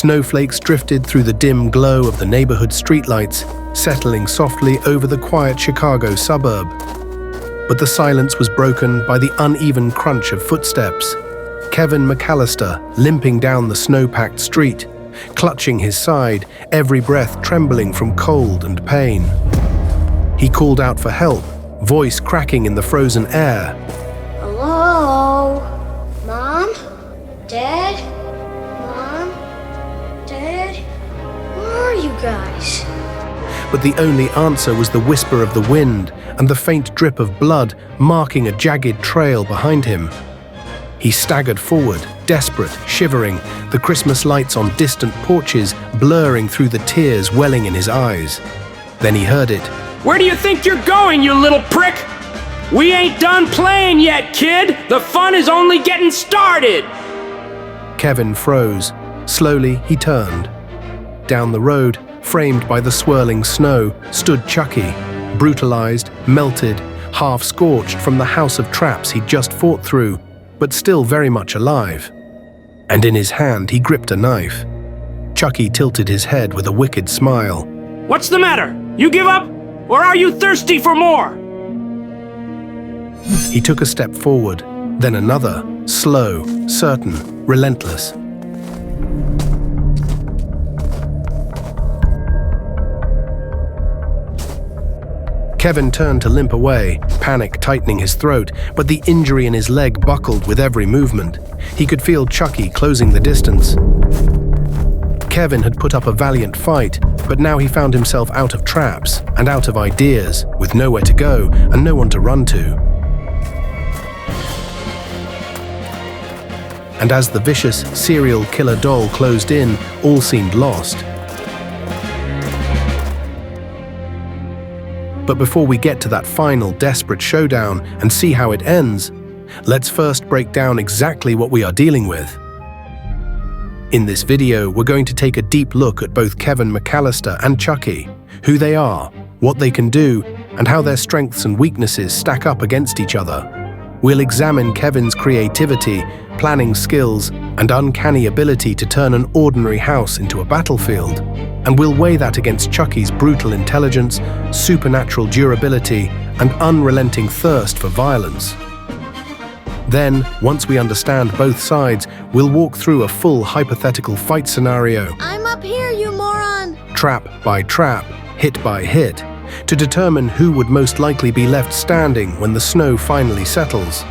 Snowflakes drifted through the dim glow of the neighborhood streetlights, settling softly over the quiet Chicago suburb. But the silence was broken by the uneven crunch of footsteps. Kevin McAllister limping down the snow-packed street, clutching his side, every breath trembling from cold and pain. He called out for help, voice cracking in the frozen air. Hello? Mom? Dad? Mom? Dad? Where are you guys? But the only answer was the whisper of the wind and the faint drip of blood marking a jagged trail behind him. He staggered forward, desperate, shivering, the Christmas lights on distant porches blurring through the tears welling in his eyes. Then he heard it. Where do you think you're going, you little prick? We ain't done playing yet, kid! The fun is only getting started! Kevin froze. Slowly, he turned. Down the road, framed by the swirling snow, stood Chucky, brutalized, melted, half-scorched from the house of traps he'd just fought through, but still very much alive. And in his hand, he gripped a knife. Chucky tilted his head with a wicked smile. What's the matter? You give up? Or are you thirsty for more? He took a step forward, then another, slow, certain, relentless. Kevin turned to limp away, panic tightening his throat, but the injury in his leg buckled with every movement. He could feel Chucky closing the distance. Kevin had put up a valiant fight, but now he found himself out of traps and out of ideas, with nowhere to go and no one to run to. And as the vicious serial killer doll closed in, all seemed lost. But before we get to that final desperate showdown and see how it ends, let's first break down exactly what we are dealing with. In this video, we're going to take a deep look at both Kevin McAllister and Chucky, who they are, what they can do, and how their strengths and weaknesses stack up against each other. We'll examine Kevin's creativity, planning skills, and uncanny ability to turn an ordinary house into a battlefield. And we'll weigh that against Chucky's brutal intelligence, supernatural durability, and unrelenting thirst for violence. Then, once we understand both sides, we'll walk through a full hypothetical fight scenario. I'm up here, you moron! Trap by trap, hit by hit, to determine who would most likely be left standing when the snow finally settles.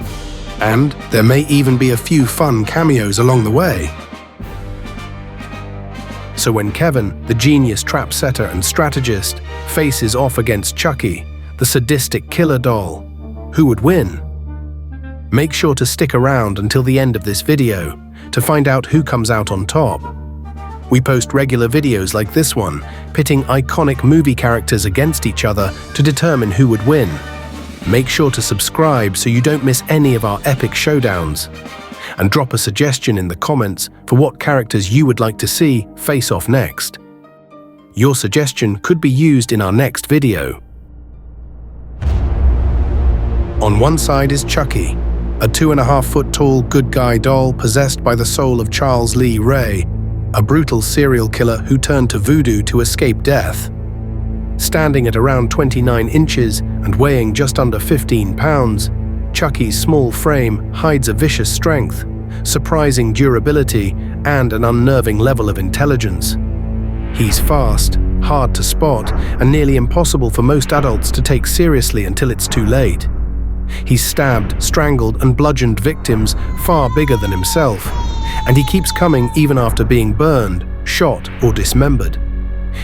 And there may even be a few fun cameos along the way. So when Kevin, the genius trap setter and strategist, faces off against Chucky, the sadistic killer doll, who would win? Make sure to stick around until the end of this video to find out who comes out on top. We post regular videos like this one, pitting iconic movie characters against each other to determine who would win. Make sure to subscribe so you don't miss any of our epic showdowns. And drop a suggestion in the comments for what characters you would like to see face off next. Your suggestion could be used in our next video. On one side is Chucky, a 2.5-foot-tall good guy doll possessed by the soul of Charles Lee Ray, a brutal serial killer who turned to voodoo to escape death. Standing at around 29 inches and weighing just under 15 pounds, Chucky's small frame hides a vicious strength, surprising durability, and an unnerving level of intelligence. He's fast, hard to spot, and nearly impossible for most adults to take seriously until it's too late. He's stabbed, strangled, and bludgeoned victims far bigger than himself, and he keeps coming even after being burned, shot, or dismembered.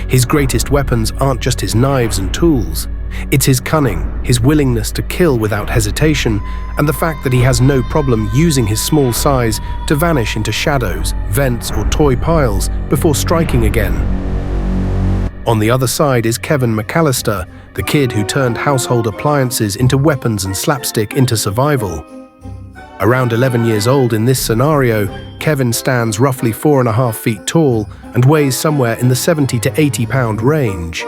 His greatest weapons aren't just his knives and tools. It's his cunning, his willingness to kill without hesitation, and the fact that he has no problem using his small size to vanish into shadows, vents, or toy piles before striking again. On the other side is Kevin McAllister, the kid who turned household appliances into weapons and slapstick into survival. Around 11 years old in this scenario, Kevin stands roughly 4.5 feet tall and weighs somewhere in the 70 to 80 pound range.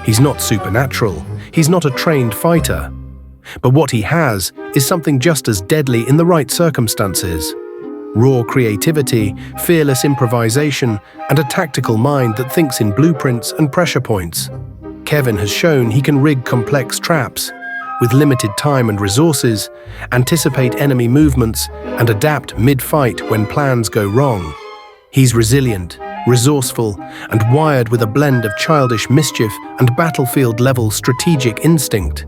He's not supernatural, he's not a trained fighter. But what he has is something just as deadly in the right circumstances. Raw creativity, fearless improvisation, and a tactical mind that thinks in blueprints and pressure points. Kevin has shown he can rig complex traps with limited time and resources, anticipate enemy movements, and adapt mid-fight when plans go wrong. He's resilient, resourceful, and wired with a blend of childish mischief and battlefield-level strategic instinct.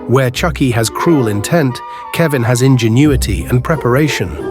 Where Chucky has cruel intent, Kevin has ingenuity and preparation.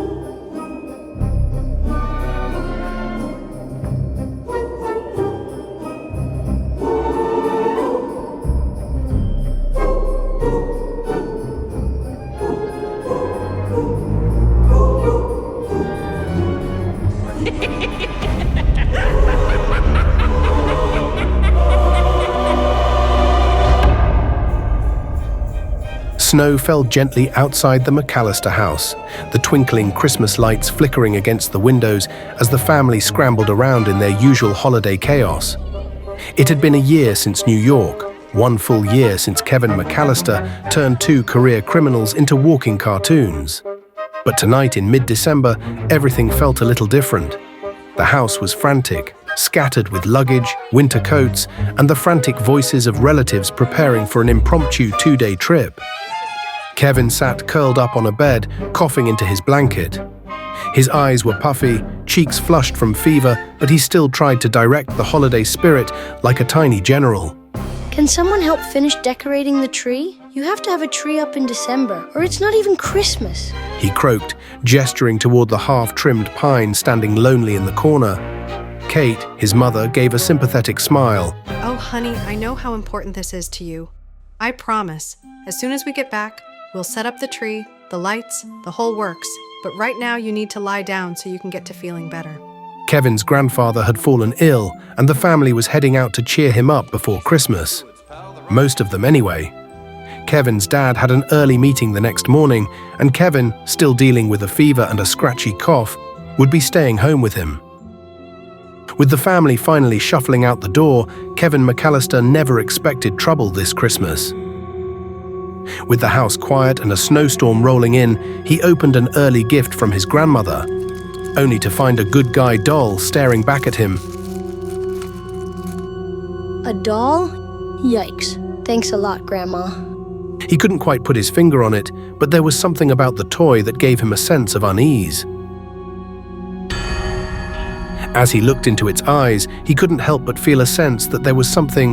Snow fell gently outside the McAllister house, the twinkling Christmas lights flickering against the windows as the family scrambled around in their usual holiday chaos. It had been a year since New York, 1 full year since Kevin McAllister turned 2 career criminals into walking cartoons. But tonight in mid-December, everything felt a little different. The house was frantic, scattered with luggage, winter coats, and the frantic voices of relatives preparing for an impromptu 2-day trip. Kevin sat curled up on a bed, coughing into his blanket. His eyes were puffy, cheeks flushed from fever, but he still tried to direct the holiday spirit like a tiny general. Can someone help finish decorating the tree? You have to have a tree up in December, or it's not even Christmas. He croaked, gesturing toward the half-trimmed pine standing lonely in the corner. Kate, his mother, gave a sympathetic smile. Oh, honey, I know how important this is to you. I promise, as soon as we get back, we'll set up the tree, the lights, the whole works. But right now you need to lie down so you can get to feeling better. Kevin's grandfather had fallen ill, and the family was heading out to cheer him up before Christmas. Most of them anyway. Kevin's dad had an early meeting the next morning, and Kevin, still dealing with a fever and a scratchy cough, would be staying home with him. With the family finally shuffling out the door, Kevin McAllister never expected trouble this Christmas. With the house quiet and a snowstorm rolling in, he opened an early gift from his grandmother, only to find a good guy doll staring back at him. A doll? Yikes. Thanks a lot, Grandma. He couldn't quite put his finger on it, but there was something about the toy that gave him a sense of unease. As he looked into its eyes, he couldn't help but feel a sense that there was someone,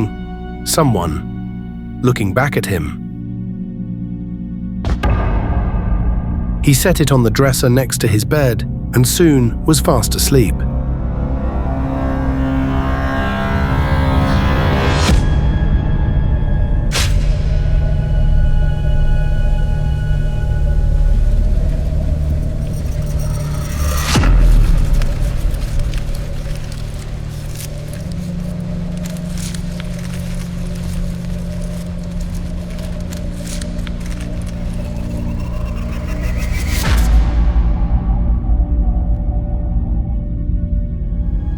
looking back at him. He set it on the dresser next to his bed, and soon was fast asleep.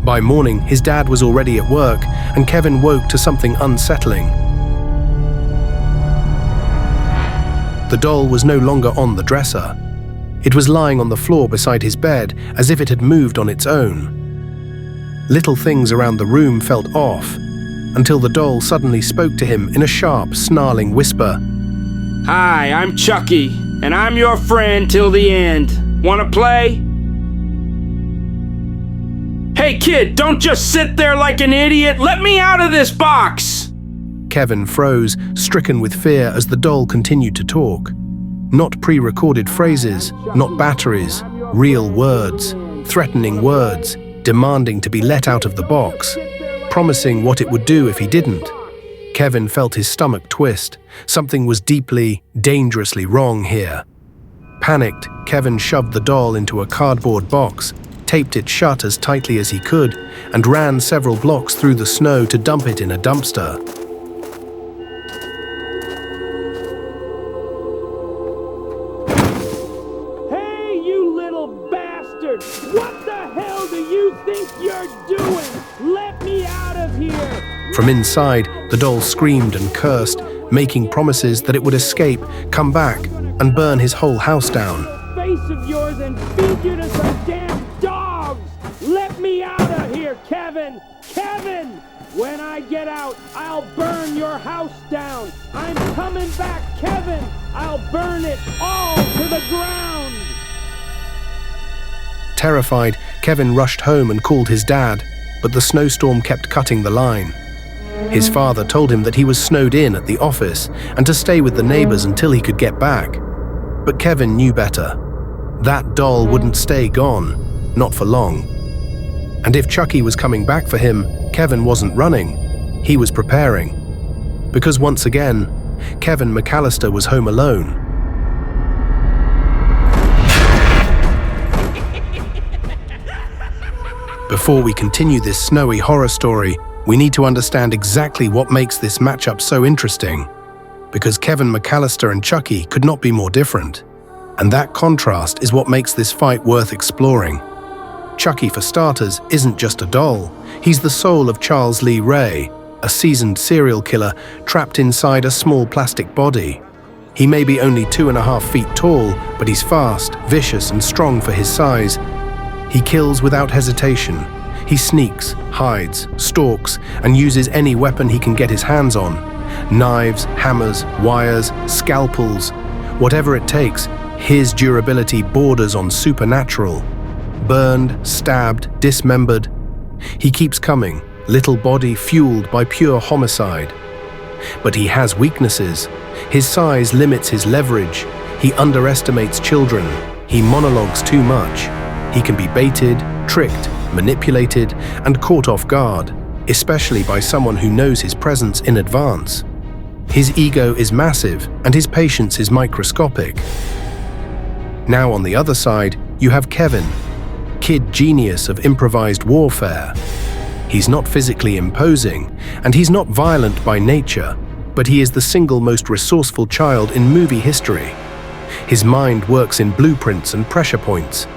By morning, his dad was already at work, and Kevin woke to something unsettling. The doll was no longer on the dresser. It was lying on the floor beside his bed, as if it had moved on its own. Little things around the room felt off, until the doll suddenly spoke to him in a sharp, snarling whisper. Hi, I'm Chucky, and I'm your friend till the end. Wanna play? Hey kid, don't just sit there like an idiot. Let me out of this box! Kevin froze, stricken with fear as the doll continued to talk. Not pre-recorded phrases, not batteries, real words, threatening words, demanding to be let out of the box, promising what it would do if he didn't. Kevin felt his stomach twist. Something was deeply, dangerously wrong here. Panicked, Kevin shoved the doll into a cardboard box, taped it shut as tightly as he could, and ran several blocks through the snow to dump it in a dumpster. Hey, you little bastard! What the hell do you think you're doing? Let me out of here! From inside, the doll screamed and cursed, making promises that it would escape, come back, and burn his whole house down. face of yours and feed you to some damn dogs! Let me out of here, Kevin! Kevin! When I get out, I'll burn your house down! I'm coming back, Kevin! I'll burn it all to the ground! Terrified, Kevin rushed home and called his dad, but the snowstorm kept cutting the line. His father told him that he was snowed in at the office and to stay with the neighbors until he could get back. But Kevin knew better. That doll wouldn't stay gone, not for long. And if Chucky was coming back for him, Kevin wasn't running. He was preparing. Because once again, Kevin McAllister was home alone. Before we continue this snowy horror story, we need to understand exactly what makes this matchup so interesting. Because Kevin McAllister and Chucky could not be more different. And that contrast is what makes this fight worth exploring. Chucky, for starters, isn't just a doll. He's the soul of Charles Lee Ray, a seasoned serial killer trapped inside a small plastic body. He may be only 2.5 feet tall, but he's fast, vicious, and strong for his size. He kills without hesitation. He sneaks, hides, stalks, and uses any weapon he can get his hands on. Knives, hammers, wires, scalpels. Whatever it takes, his durability borders on supernatural. Burned, stabbed, dismembered. He keeps coming, little body fueled by pure homicide. But he has weaknesses. His size limits his leverage. He underestimates children. He monologues too much. He can be baited, tricked, manipulated, and caught off guard, especially by someone who knows his presence in advance. His ego is massive, and his patience is microscopic. Now on the other side, you have Kevin, kid genius of improvised warfare. He's not physically imposing, and he's not violent by nature, but he is the single most resourceful child in movie history. His mind works in blueprints and pressure points.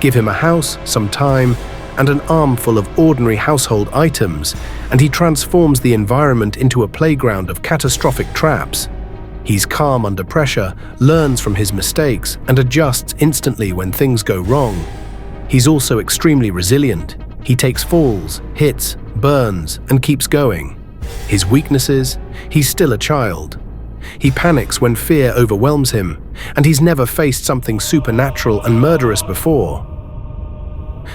Give him a house, some time, and an armful of ordinary household items, and he transforms the environment into a playground of catastrophic traps. He's calm under pressure, learns from his mistakes, and adjusts instantly when things go wrong. He's also extremely resilient. He takes falls, hits, burns, and keeps going. His weaknesses? He's still a child. He panics when fear overwhelms him, and he's never faced something supernatural and murderous before.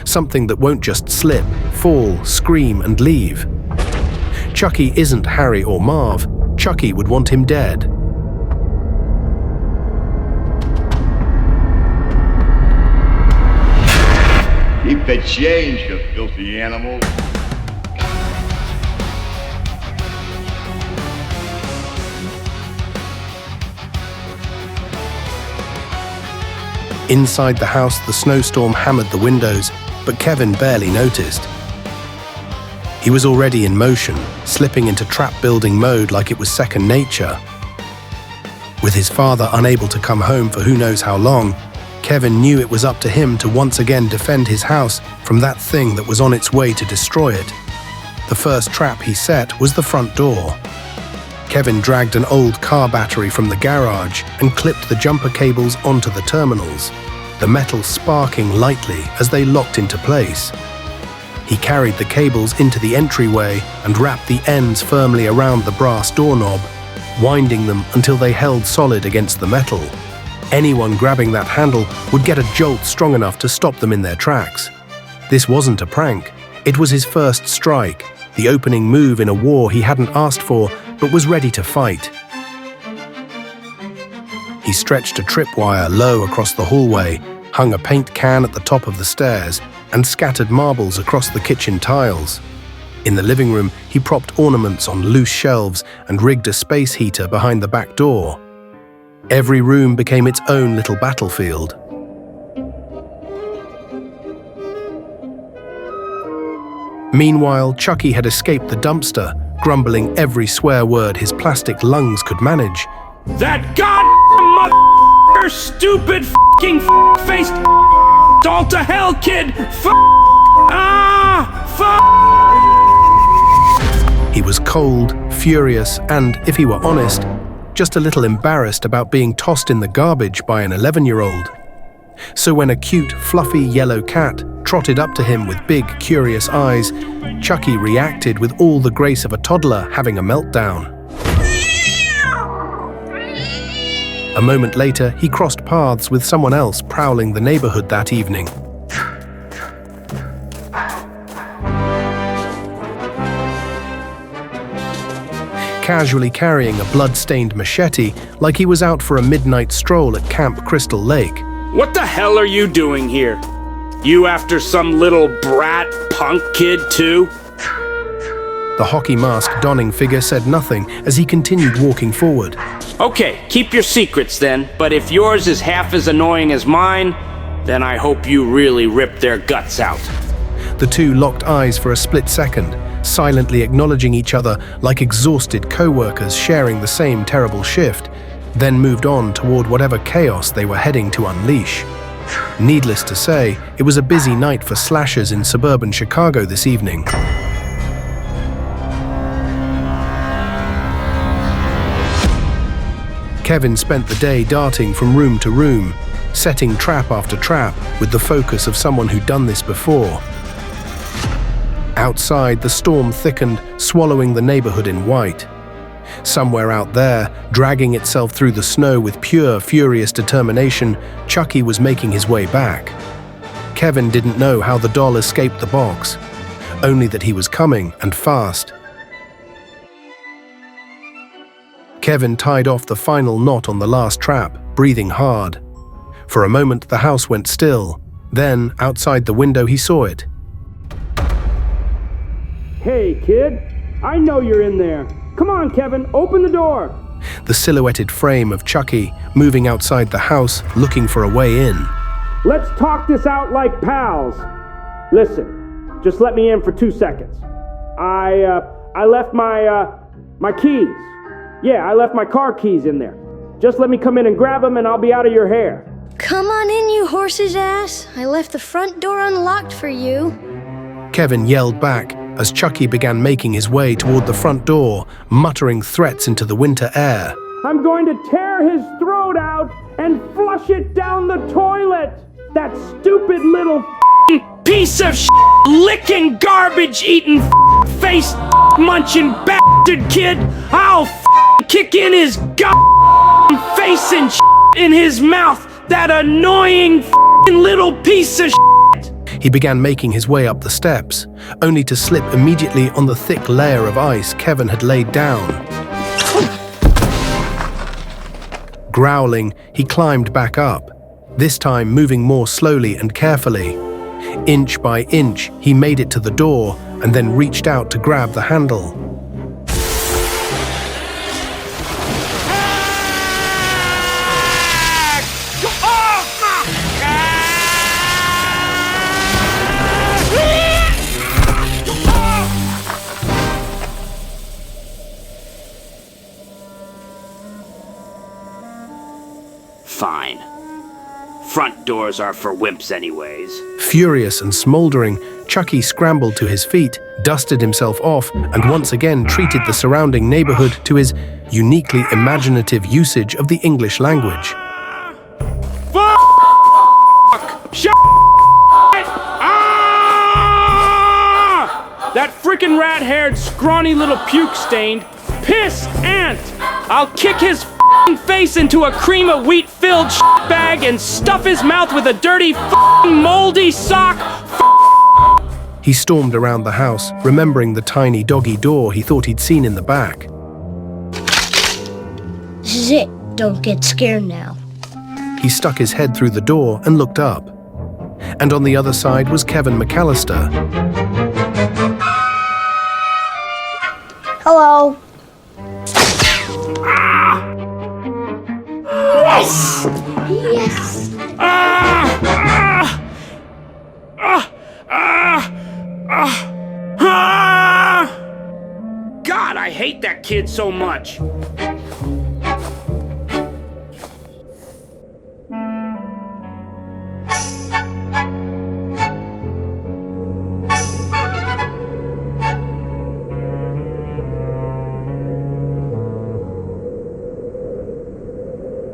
Something that won't just slip, fall, scream, and leave. Chucky isn't Harry or Marv. Chucky would want him dead. Keep the change, you filthy animal. Inside the house, the snowstorm hammered the windows, but Kevin barely noticed. He was already in motion, slipping into trap-building mode like it was second nature. With his father unable to come home for who knows how long, Kevin knew it was up to him to once again defend his house from that thing that was on its way to destroy it. The first trap he set was the front door. Kevin dragged an old car battery from the garage and clipped the jumper cables onto the terminals, the metal sparking lightly as they locked into place. He carried the cables into the entryway and wrapped the ends firmly around the brass doorknob, winding them until they held solid against the metal. Anyone grabbing that handle would get a jolt strong enough to stop them in their tracks. This wasn't a prank. It was his first strike, the opening move in a war he hadn't asked for but was ready to fight. He stretched a tripwire low across the hallway, hung a paint can at the top of the stairs, and scattered marbles across the kitchen tiles. In the living room, he propped ornaments on loose shelves and rigged a space heater behind the back door. Every room became its own little battlefield. Meanwhile, Chucky had escaped the dumpster, grumbling every swear word his plastic lungs could manage. That goddamn mother stupid fucking faced all to hell, kid! He was cold, furious, and, if he were honest, just a little embarrassed about being tossed in the garbage by an 11-year-old. So when a cute, fluffy yellow cat trotted up to him with big, curious eyes, Chucky reacted with all the grace of a toddler having a meltdown. A moment later, he crossed paths with someone else prowling the neighborhood that evening. Casually carrying a blood-stained machete like he was out for a midnight stroll at Camp Crystal Lake. What the hell are you doing here? You after some little brat punk kid too? The hockey mask-donning figure said nothing as he continued walking forward. Okay, keep your secrets then, but if yours is half as annoying as mine, then I hope you really rip their guts out. The two locked eyes for a split second, silently acknowledging each other like exhausted co-workers sharing the same terrible shift, then moved on toward whatever chaos they were heading to unleash. Needless to say, it was a busy night for slashers in suburban Chicago this evening. Kevin spent the day darting from room to room, setting trap after trap with the focus of someone who'd done this before. Outside, the storm thickened, swallowing the neighborhood in white. Somewhere out there, dragging itself through the snow with pure, furious determination, Chucky was making his way back. Kevin didn't know how the doll escaped the box, only that he was coming, and fast. Kevin tied off the final knot on the last trap, breathing hard. For a moment, the house went still. Then, outside the window, he saw it. Hey, kid, I know you're in there. Come on, Kevin, open the door. The silhouetted frame of Chucky moving outside the house, looking for a way in. Let's talk this out like pals. Listen, just let me in for 2 seconds. I left my keys. Yeah, I left my car keys in there. Just let me come in and grab them and I'll be out of your hair. Come on in, you horse's ass. I left the front door unlocked for you. Kevin yelled back as Chucky began making his way toward the front door, muttering threats into the winter air. I'm going to tear his throat out and flush it down the toilet. That stupid little piece of licking, garbage-eating, face munching bastard kid. I'll kick in his face and in his mouth. That annoying little piece of He began making his way up the steps, only to slip immediately on the thick layer of ice Kevin had laid down. Growling, he climbed back up, this time moving more slowly and carefully. Inch by inch, he made it to the door and then reached out to grab the handle. Fine. Front doors are for wimps anyways. Furious and smoldering, Chucky scrambled to his feet, dusted himself off, and once again treated the surrounding neighborhood to his uniquely imaginative usage of the English language. Fuck! Shut! Ah! That frickin' rat-haired, scrawny little puke-stained piss ant! I'll kick his face into a cream of wheat-filled bag and stuff his mouth with a dirty moldy sock. He stormed around the house, remembering the tiny doggy door he thought he'd seen in the back. This is it. Don't get scared now. He stuck his head through the door and looked up. And on the other side was Kevin McAllister. Hello. Yes! Yes. God, I hate that kid so much.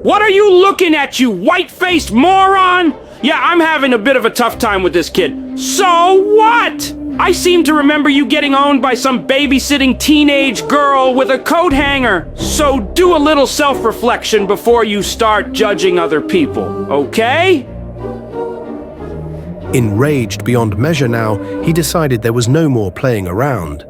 What are you looking at, you white-faced moron? Yeah, I'm having a bit of a tough time with this kid. So what? I seem to remember you getting owned by some babysitting teenage girl with a coat hanger. So do a little self-reflection before you start judging other people, okay? Enraged beyond measure now, he decided there was no more playing around.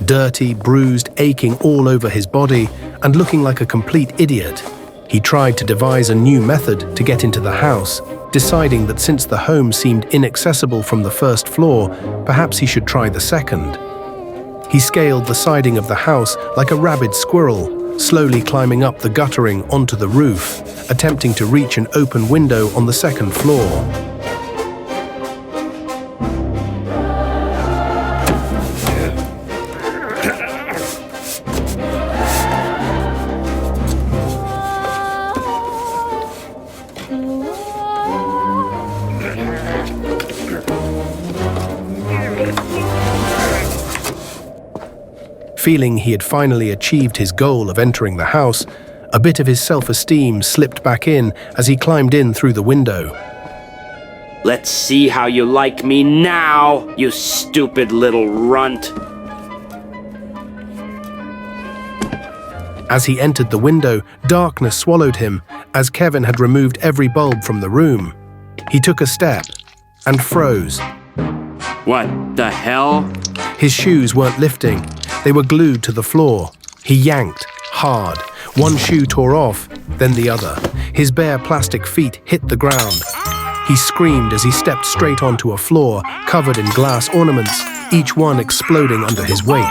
Dirty, bruised, aching all over his body, and looking like a complete idiot, he tried to devise a new method to get into the house, deciding that since the home seemed inaccessible from the first floor, perhaps he should try the second. He scaled the siding of the house like a rabid squirrel, slowly climbing up the guttering onto the roof, attempting to reach an open window on the second floor. Feeling he had finally achieved his goal of entering the house, a bit of his self-esteem slipped back in as he climbed in through the window. Let's see how you like me now, you stupid little runt. As he entered the window, darkness swallowed him, as Kevin had removed every bulb from the room. He took a step and froze. What the hell? His shoes weren't lifting. They were glued to the floor. He yanked hard. One shoe tore off, then the other. His bare plastic feet hit the ground. He screamed as he stepped straight onto a floor covered in glass ornaments, each one exploding under his weight.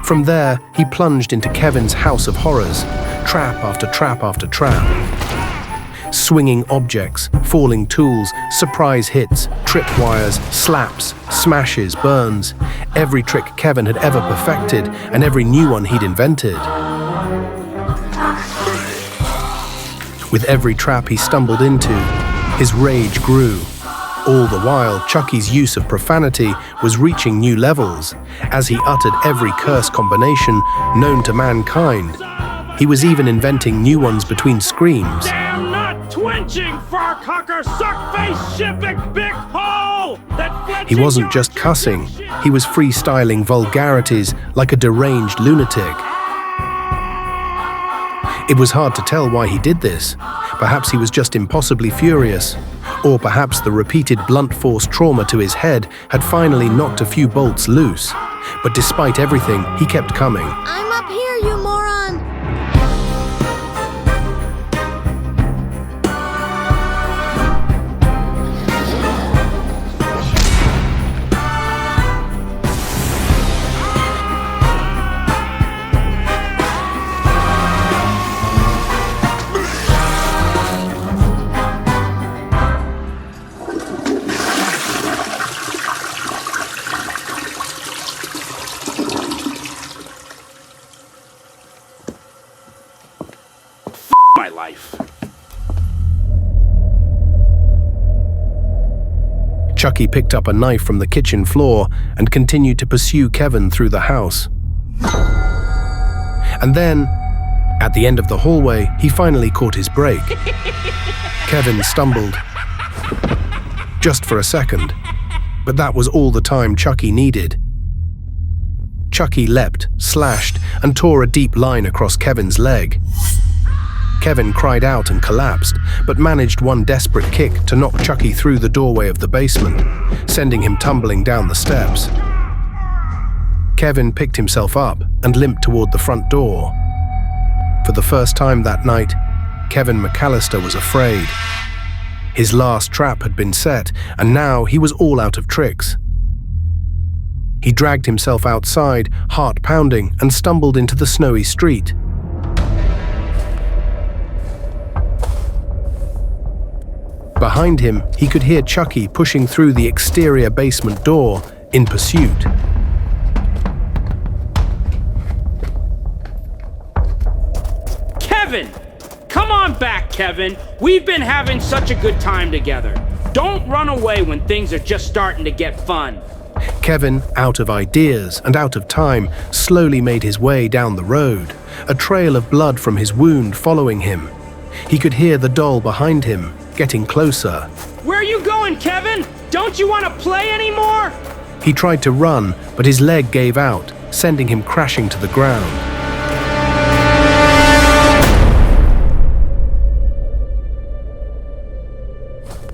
From there, he plunged into Kevin's house of horrors, trap after trap after trap. Swinging objects, falling tools, surprise hits, tripwires, slaps, smashes, burns. Every trick Kevin had ever perfected and every new one he'd invented. With every trap he stumbled into, his rage grew. All the while, Chucky's use of profanity was reaching new levels, as he uttered every curse combination known to mankind. He was even inventing new ones between screams. Damn not twitching, farcocker, suck-face, shivik, big hole! He wasn't just cussing, he was freestyling vulgarities like a deranged lunatic. It was hard to tell why he did this. Perhaps he was just impossibly furious. Or perhaps the repeated blunt force trauma to his head had finally knocked a few bolts loose. But despite everything, he kept coming. I'm up here, you moron! My life. Chucky picked up a knife from the kitchen floor and continued to pursue Kevin through the house. And then, at the end of the hallway, he finally caught his break. Kevin stumbled. Just for a second. But that was all the time Chucky needed. Chucky leapt, slashed, and tore a deep line across Kevin's leg. Kevin cried out and collapsed, but managed one desperate kick to knock Chucky through the doorway of the basement, sending him tumbling down the steps. Kevin picked himself up and limped toward the front door. For the first time that night, Kevin McAllister was afraid. His last trap had been set, and now he was all out of tricks. He dragged himself outside, heart pounding, and stumbled into the snowy street. Behind him, he could hear Chucky pushing through the exterior basement door in pursuit. Kevin! Come on back, Kevin. We've been having such a good time together. Don't run away when things are just starting to get fun. Kevin, out of ideas and out of time, slowly made his way down the road, a trail of blood from his wound following him. He could hear the doll behind him, getting closer. Where are you going, Kevin? Don't you want to play anymore? He tried to run, but his leg gave out, sending him crashing to the ground.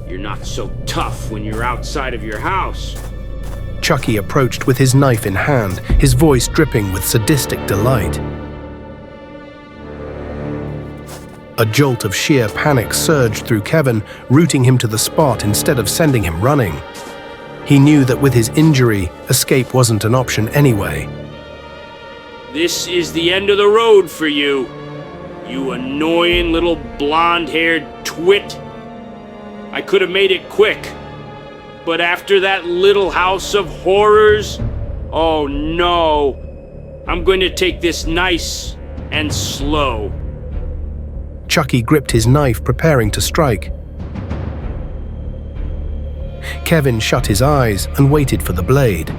You're not so tough when you're outside of your house. Chucky approached with his knife in hand, his voice dripping with sadistic delight. A jolt of sheer panic surged through Kevin, rooting him to the spot instead of sending him running. He knew that with his injury, escape wasn't an option anyway. This is the end of the road for you, you annoying little blonde-haired twit. I could have made it quick, but after that little house of horrors, oh no, I'm going to take this nice and slow. Chucky gripped his knife, preparing to strike. Kevin shut his eyes and waited for the blade.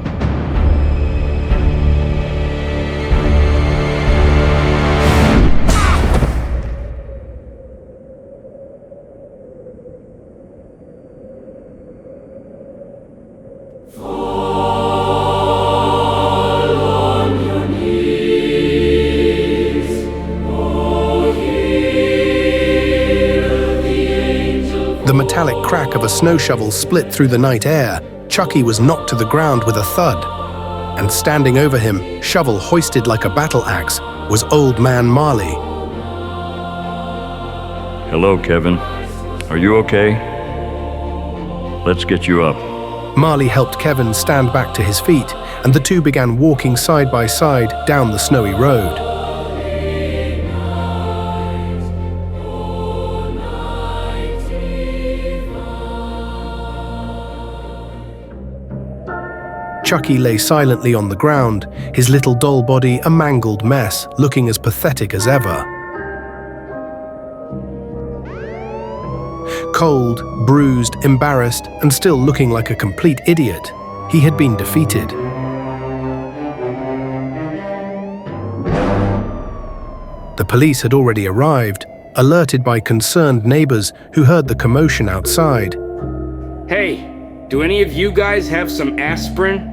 The metallic crack of a snow shovel split through the night air. Chucky was knocked to the ground with a thud. And standing over him, shovel hoisted like a battle axe, was Old Man Marley. Hello, Kevin. Are you okay? Let's get you up. Marley helped Kevin stand back to his feet, and the two began walking side by side down the snowy road. Chucky lay silently on the ground, his little doll body a mangled mess, looking as pathetic as ever. Cold, bruised, embarrassed, and still looking like a complete idiot, he had been defeated. The police had already arrived, alerted by concerned neighbors who heard the commotion outside. Hey, do any of you guys have some aspirin?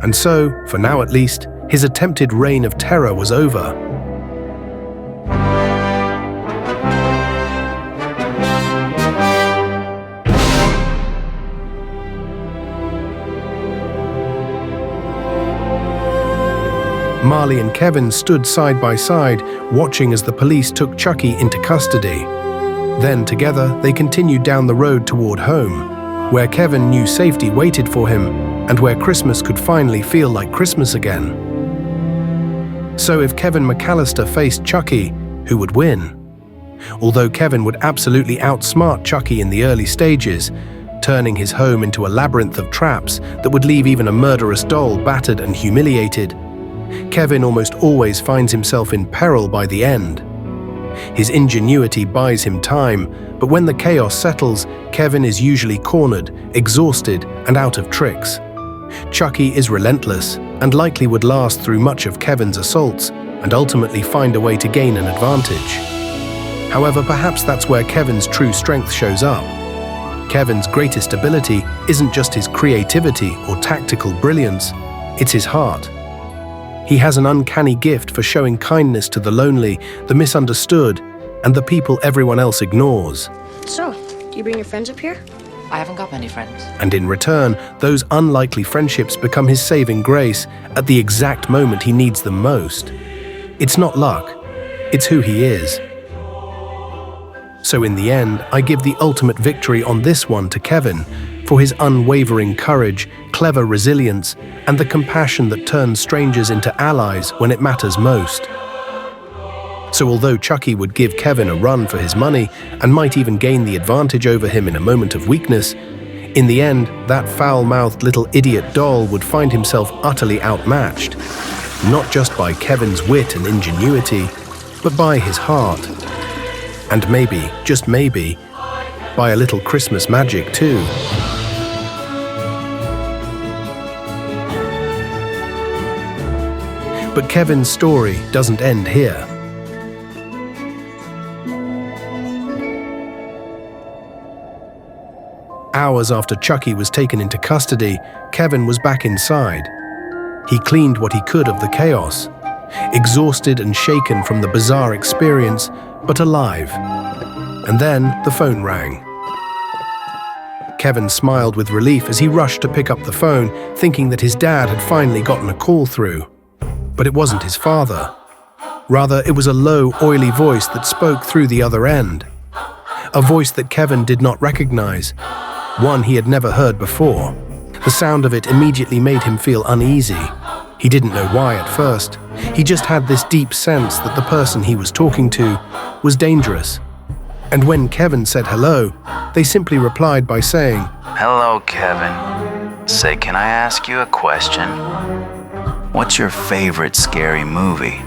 And so, for now at least, his attempted reign of terror was over. Marley and Kevin stood side by side, watching as the police took Chucky into custody. Then, together, they continued down the road toward home, where Kevin knew safety waited for him, and where Christmas could finally feel like Christmas again. So if Kevin McAllister faced Chucky, who would win? Although Kevin would absolutely outsmart Chucky in the early stages, turning his home into a labyrinth of traps that would leave even a murderous doll battered and humiliated, Kevin almost always finds himself in peril by the end. His ingenuity buys him time, but when the chaos settles, Kevin is usually cornered, exhausted, and out of tricks. Chucky is relentless and likely would last through much of Kevin's assaults and ultimately find a way to gain an advantage. However, perhaps that's where Kevin's true strength shows up. Kevin's greatest ability isn't just his creativity or tactical brilliance, it's his heart. He has an uncanny gift for showing kindness to the lonely, the misunderstood, and the people everyone else ignores. So, do you bring your friends up here? I haven't got many friends. And in return, those unlikely friendships become his saving grace at the exact moment he needs them most. It's not luck, it's who he is. So in the end, I give the ultimate victory on this one to Kevin, for his unwavering courage, clever resilience, and the compassion that turns strangers into allies when it matters most. So although Chucky would give Kevin a run for his money and might even gain the advantage over him in a moment of weakness, in the end, that foul-mouthed little idiot doll would find himself utterly outmatched, not just by Kevin's wit and ingenuity, but by his heart. And maybe, just maybe, by a little Christmas magic too. But Kevin's story doesn't end here. Hours after Chucky was taken into custody, Kevin was back inside. He cleaned what he could of the chaos, exhausted and shaken from the bizarre experience, but alive. And then the phone rang. Kevin smiled with relief as he rushed to pick up the phone, thinking that his dad had finally gotten a call through. But it wasn't his father. Rather, it was a low, oily voice that spoke through the other end. A voice that Kevin did not recognize, one he had never heard before. The sound of it immediately made him feel uneasy. He didn't know why at first. He just had this deep sense that the person he was talking to was dangerous. And when Kevin said hello, they simply replied by saying, "Hello, Kevin. Say, can I ask you a question? What's your favorite scary movie?"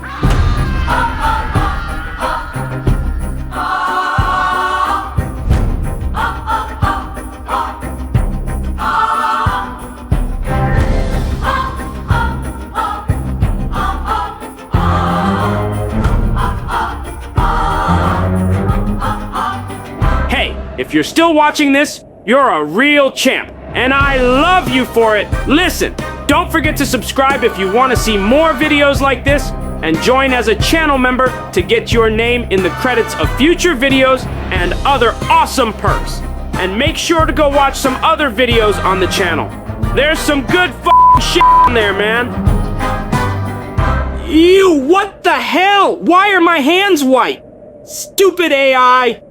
If you're still watching this, you're a real champ, and I love you for it. Listen, don't forget to subscribe if you want to see more videos like this, and join as a channel member to get your name in the credits of future videos and other awesome perks. And make sure to go watch some other videos on the channel. There's some good f***ing shit on there, man. Ew, what the hell? Why are my hands white? Stupid AI.